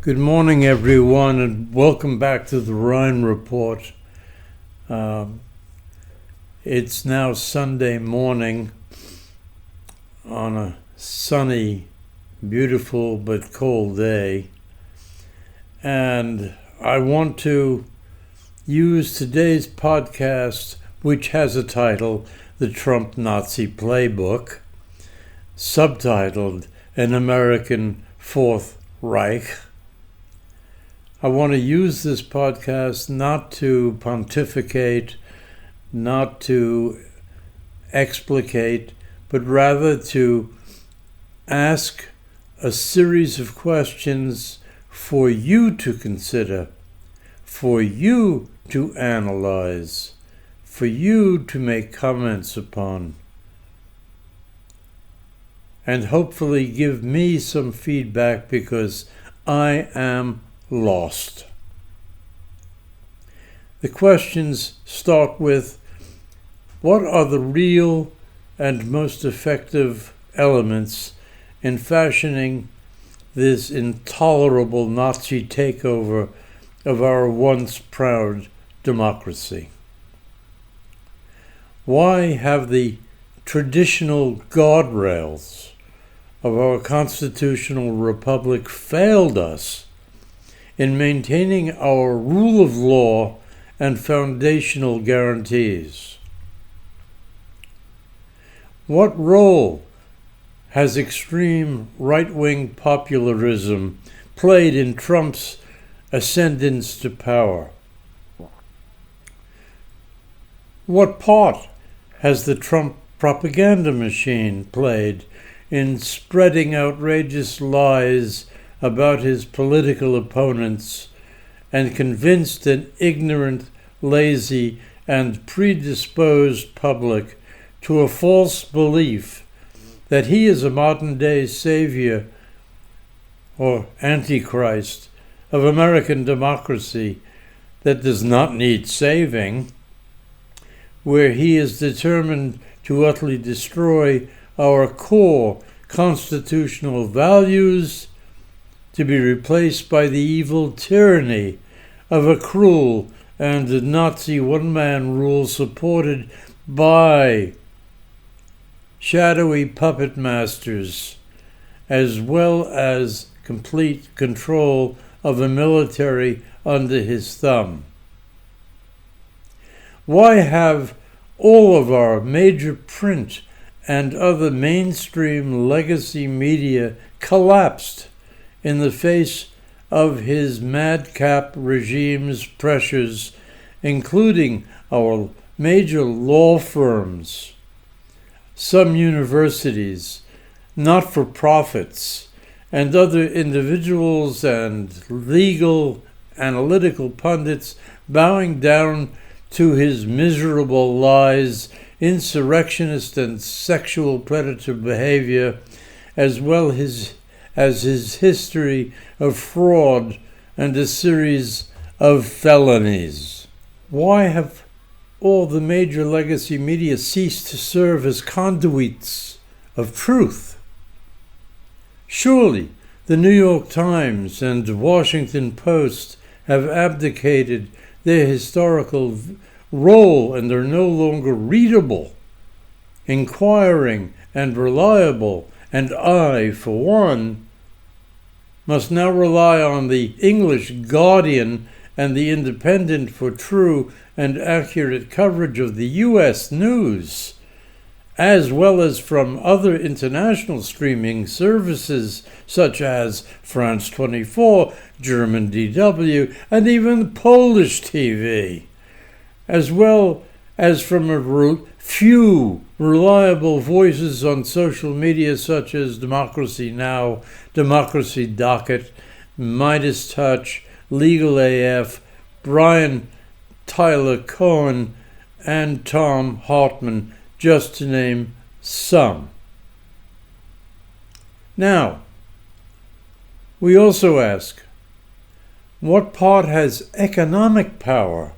Good morning, everyone, and welcome back to the Rhine Report. It's now Sunday morning on a sunny, beautiful, but cold day. And I want to use today's podcast, which has a title, The Trump Nazi Playbook, subtitled An American Fourth Reich. I want to use this podcast not to pontificate, not to explicate, but rather to ask a series of questions for you to consider, for you to analyze, for you to make comments upon, and hopefully give me some feedback because I am lost. The questions start with, what are the real and most effective elements in fashioning this intolerable Nazi takeover of our once proud democracy? Why have the traditional guardrails of our constitutional republic failed us in maintaining our rule of law and foundational guarantees? What role has extreme right-wing popularism played in Trump's ascendance to power? What part has the Trump propaganda machine played in spreading outrageous lies about his political opponents and convinced an ignorant, lazy, and predisposed public to a false belief that he is a modern-day savior or antichrist of American democracy that does not need saving, where he is determined to utterly destroy our core constitutional values to be replaced by the evil tyranny of a cruel and Nazi one-man rule supported by shadowy puppet masters, as well as complete control of a military under his thumb. Why have all of our major print and other mainstream legacy media collapsed in the face of his madcap regime's pressures, including our major law firms, some universities, not-for-profits, and other individuals and legal analytical pundits bowing down to his miserable lies, insurrectionist and sexual predator behavior, as well as his history of fraud and a series of felonies? Why have all the major legacy media ceased to serve as conduits of truth? Surely the New York Times and the Washington Post have abdicated their historical role and are no longer readable, inquiring, and reliable, and I, for one, must now rely on the English Guardian and the Independent for true and accurate coverage of the U.S. news, as well as from other international streaming services such as France 24, German DW, and even Polish TV, as well as from a few reliable voices on social media such as Democracy Now!, Democracy Docket, Midas Touch, Legal AF, Brian Tyler Cohen, and Tom Hartman, just to name some. Now, we also ask, What part has economic power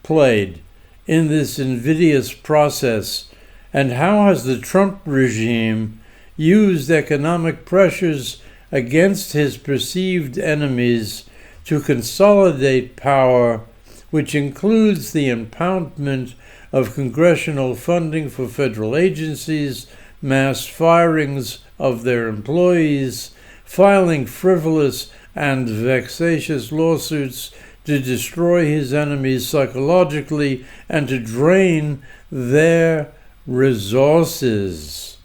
played in this invidious process, and how has the Trump regime used economic pressures against his perceived enemies to consolidate power, which includes the impoundment of congressional funding for federal agencies, mass firings of their employees, filing frivolous and vexatious lawsuits to destroy his enemies psychologically and to drain their resources?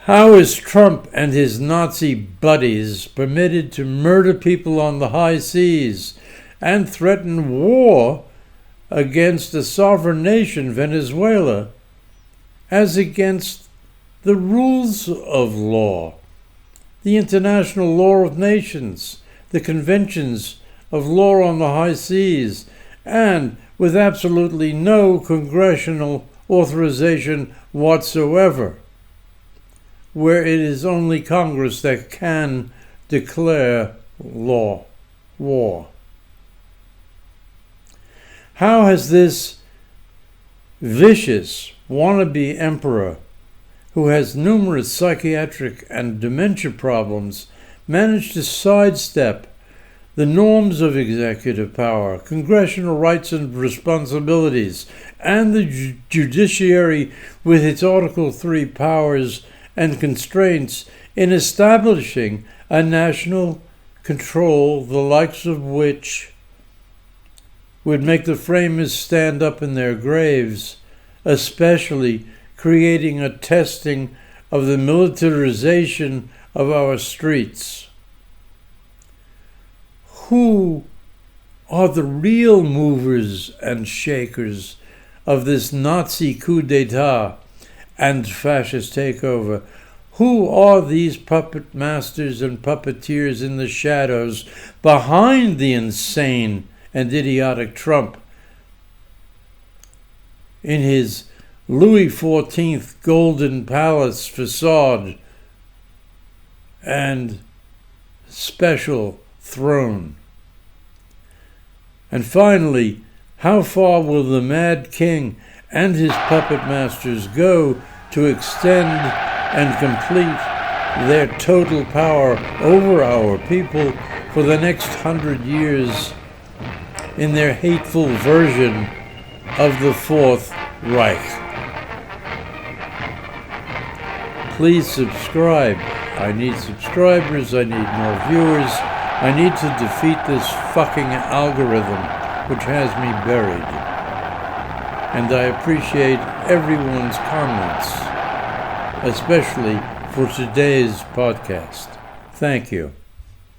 How is Trump and his Nazi buddies permitted to murder people on the high seas and threaten war against a sovereign nation, Venezuela, as against the rules of law, the international law of nations, the conventions of law on the high seas, and with absolutely no congressional authorization whatsoever, where it is only Congress that can declare war? How has this vicious wannabe emperor, who has numerous psychiatric and dementia problems, managed to sidestep the norms of executive power, congressional rights and responsibilities, and the judiciary with its Article 3 powers and constraints in establishing a national control the likes of which would make the framers stand up in their graves, especially creating a testing of the militarization of our streets? Who are the real movers and shakers of this Nazi coup d'etat and fascist takeover? Who are these puppet masters and puppeteers in the shadows behind the insane and idiotic Trump in his Louis XIV Golden Palace facade and special throne? And finally, how far will the Mad King and his puppet masters go to extend and complete their total power over our people for the next 100 years in their hateful version of the Fourth Reich? Please subscribe. I need subscribers. I need more viewers. I need to defeat this fucking algorithm which has me buried. And I appreciate everyone's comments, especially for today's podcast. Thank you.